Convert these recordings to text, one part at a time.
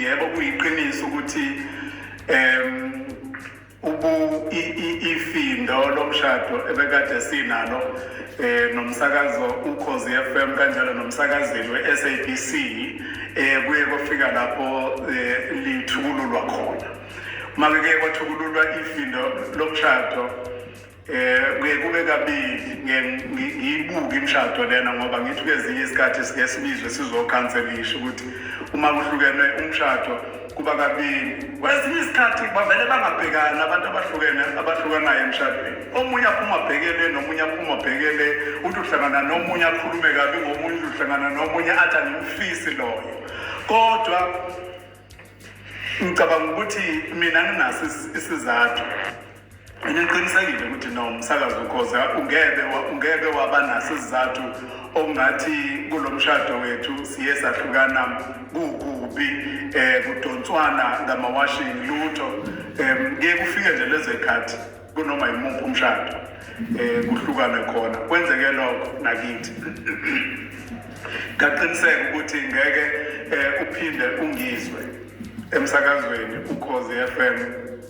yebo kuyiqiniso ukuthi ifindo lomshado ebekade sinalo nomsakazo uKhozi FM kanjalo nomsakazeli weSABC kuye kufika lapho lithukululwa khona. Make kwathukululwa ifindo lomshado kuye kube kabili ngiyibuka imshado lena ngoba ngithi kwezinye isikhathi sike sibizwe sizokhanselisha ukuthi uma kuhlukene umshado kuba kabili. Kwezinye isikhathi bavele bangabhekani abantu abahlukanayo emshadweni. Omunye aphuma abhekele nomunye aphuma abhekele, uthi uhlangana nomunye akhulume kabi ngomunye, uhlangana nomunye athi angimfisi loyo. Kodwa ngicabanga ukuthi mina nginaso isizathu. Ngiqinisekile ukuthi nomsakazo uKhozi ungeke waba naso isizathu ongathi kulomshado wethu siye sahlukana kubi kudonswana ngamawashing lutho. Ngeke kufike nje lezo zikhathi kunoma yimuphi umshado kuhlukane khona. Kwenzeke lokho nakithi. Ngaqiniseka ukuthi ngeke uphinde ungizwe emsakazweni uKhozi FM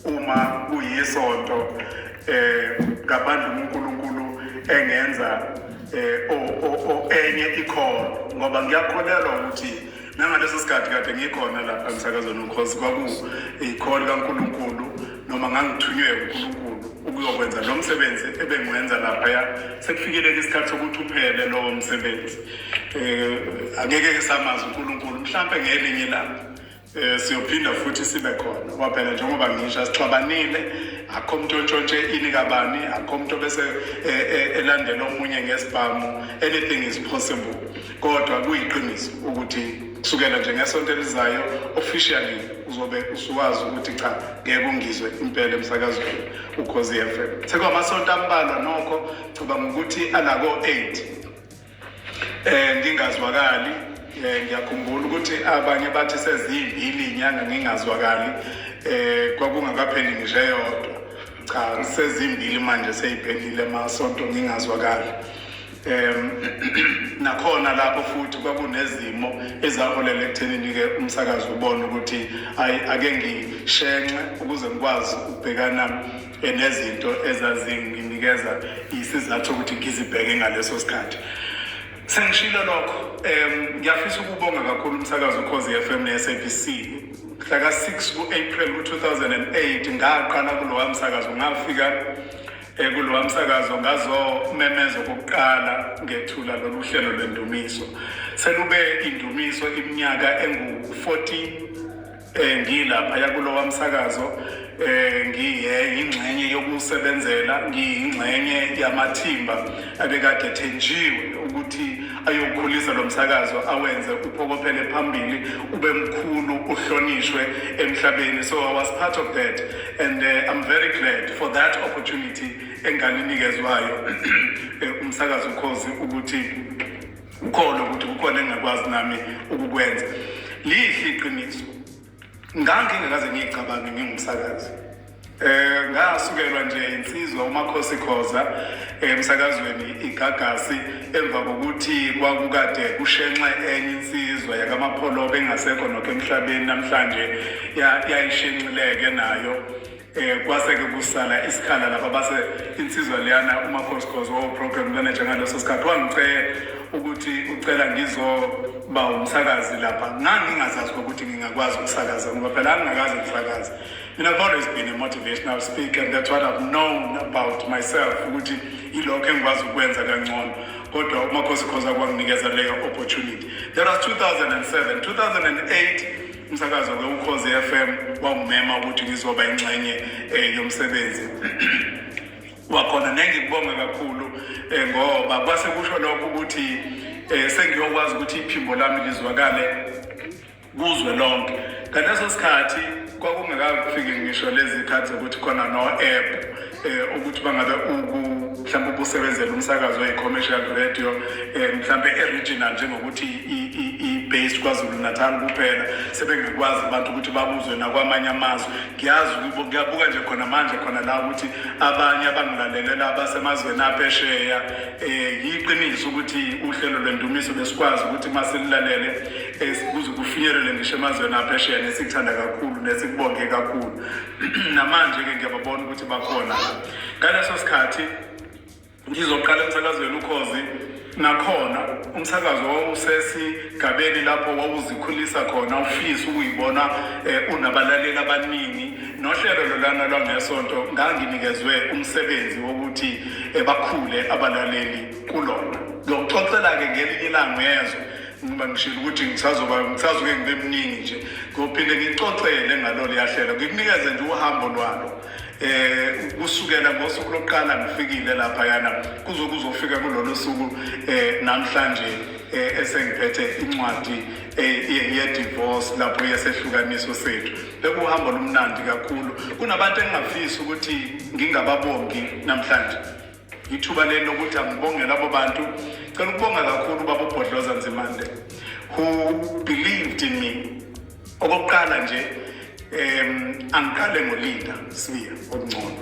uma kuyisonto ngabantu uNkulunkulu engenza enye ikhona, ngoba ngiyakholelwa ukuthi nangaleso sikhathi kade ngikhona lapha emsakazweni uKhozi kwakuyikhona kaNkulunkulu noma ngangithunywe uNkulunkulu ukuyokwenza lo msebenzi ebengiwenza lapha. Sekufikile isikhathi sokuthi uphele lowo msebenzi. Angeke samazi uNkulunkulu mhlambe ngelinye ilanga siyophinda futhi sibe khona ngoba phela njengoba ngisho sixabanile, akho umuntu ontshontshe ini kabani, akho umuntu bese elandela omunye ngesibhamu. Anything is possible. Kodwa kuyiqiniso ukuthi kusukela nje ngesonto elizayo officially uzobe usuwazi ukuthi cha ngeke ungizwe impela emsakazweni uKhozi FM. Sekumasonto ambalwa nokho ngicabanga ukuthi anako 8 ngingazwakali. Ngiyakhumbula ukuthi abanye bathi sezimbili inyanga ngingazwakali, kwakungakapheli ngisho eyodwa. Cha, sezimbili manje seyiphelile amasonto ngingazwakali. Nakhona lapho futhi kwakunezimo ezaholela ekuthenini-ke umsakazo ubone ukuthi ake ngishenxe ukuze ngikwazi ukubhekana nezinto ezazinginikeza isizathu ukuthi ngizibheke ngaleso sikhathi. Sengishilo lokho, ngiyafisa ukubonga kakhulu umsakazo uKhozi FM neSABC. Mhla ka-6 ku-April 2008 ngaqala kulowa msakazo, ngafika kulowa msakazo ngazomemeza okokuqala ngethula lolu hlelo lwendumiso. Selube indumiso iminyaka engu-14 ngilapha yakulowa msakazo. Ngiyingxenye yokusebenzela, ngiyingxenye yamathimba abekade ethenjiwe ukuthi ayokhulisa lo msakazo awenze uphokophele phambili ube mkhulu uhlonishwe emhlabeni. So I was part of that, and I'm very glad for that opportunity engalinikezwayo umsakazo uKhozi ukuthi ukhona ukuthi kukhona engakwazi nami ukukwenza. Lihle iqiniso, ngangingakaze ngiyicabange ngingumsakazi. Ngasukelwa nje insizwa umaKhosikhoza emsakazweni iGagasi emva kokuthi kwakukade kushenxe enye insizwa yakamapholobe engasekho nokho emhlabeni namhlanje yayishenxileke nayo. Kwaseke kusala isikhala lapha base insizwa leyana umaKhosikhoza program manager ngaleso sikhathi wangicela ukuthi ucela ngizoba umsakazi lapha. Ngingazazi ukuthi ngingakwazi ukusakaza ngoba phela angingakazi ukusakaza. I've always been a motivational speaker, and that's what I've known about myself ukuthi ilokho engikwazi ukwenza kangcono. Kodwa umaKhosikhoza kwanginikeza leyo opportunity. That was 2007. 2008 umsakazo uKhozi FM wangimema ukuthi ngizoba ingxenye yomsebenzi. Wakhona ngikubonga kakhulu ngoba kwase kusho lokho ukuthi sengiyokwazi ukuthi iphimbo lami lizwakale kuzwe lonke. Ngaleso sikhathi kwakungakafiki ngisho lezi khathi ukuthi khona no-app ukuthi bangabe mhlawumbe ubusebenzela umsakazo we-commercial radio mhlawumbe e-regional njengokuthi based kwaZulu Natal kuphela sebengakwazi abantu ukuthi babuzwe nakwamanye amazwe. Ngiyazi kuyabuka nje khona manje khona la ukuthi abanye abangilalelela abasemazweni aphesheya yiqiniso ukuthi uhlelo lwendumiso besikwazi ukuthi masililalele kuze kufinyelele ngisho emazweni aphesheya nesikuthanda kakhulu nesikubonge kakhulu. Namanje ke ngiyababona ukuthi bakhona ngaleso sikhathi ngizoqala emsakazweni uKhozi. Nakhona umsakazo wawusesigabeni lapho wawuzikhulisa khona ufisa ukuyibona unabalaleli abaningi nohlelo lolana lwangesonto nganginikezwe umsebenzi wokuthi bakhule abalaleli kulona. Ngiyoxoxela ke ngelinye ilanga yezwe ngoba ngishilo ukuthi ngisazoke ngibe mningi nje ngophinde ngixoxele ngalolu yahlelo ngikunikeze nje uhambo lwalo kusukela ngosuku lokuqala ngifikile lapha yana kuzofika kulolu suku namhlanje esengiphethe incwadi ye-divorce lapho yesehlukaniso sethu. Bekuhambo lumnandi kakhulu. Kunabantu engingafisa ukuthi ngingababongi namhlanje. Ithuba lelo lokuthi angibonge labo bantu. Ngicela ukubonga kakhulu baba uBhotloza Nzimande who believed in me. Okokuqala nje angiqale ngoLinda Sibiya okungcono.